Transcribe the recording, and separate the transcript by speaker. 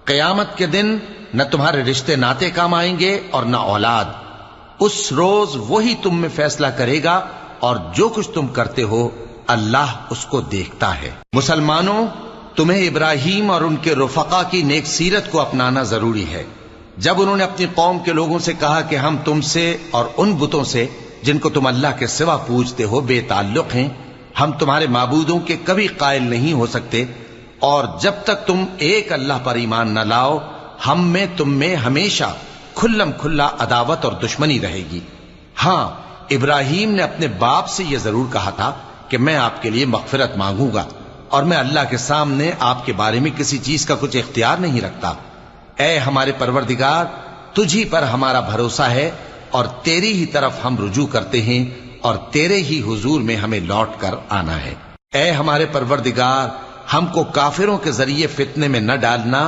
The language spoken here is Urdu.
Speaker 1: قیامت کے دن نہ تمہارے رشتے ناتے کام آئیں گے اور نہ اولاد. اس روز وہی تم میں فیصلہ کرے گا اور جو کچھ تم کرتے ہو اللہ اس کو دیکھتا ہے. مسلمانوں، تمہیں ابراہیم اور ان کے رفقا کی نیک سیرت کو اپنانا ضروری ہے. جب انہوں نے اپنی قوم کے لوگوں سے کہا کہ ہم تم سے اور ان بتوں سے جن کو تم اللہ کے سوا پوجتے ہو بے تعلق ہیں، ہم تمہارے معبودوں کے کبھی قائل نہیں ہو سکتے، اور جب تک تم ایک اللہ پر ایمان نہ لاؤ ہم میں تم میں ہمیشہ کھلم کھلا عداوت اور دشمنی رہے گی. ہاں، ابراہیم نے اپنے باپ سے یہ ضرور کہا تھا کہ میں آپ کے لیے مغفرت مانگوں گا اور میں اللہ کے سامنے آپ کے بارے میں کسی چیز کا کچھ اختیار نہیں رکھتا. اے ہمارے پروردگار، تجھی پر ہمارا بھروسہ ہے اور تیری ہی طرف ہم رجوع کرتے ہیں اور تیرے ہی حضور میں ہمیں لوٹ کر آنا ہے. اے ہمارے پروردگار، ہم کو کافروں کے ذریعے فتنے میں نہ ڈالنا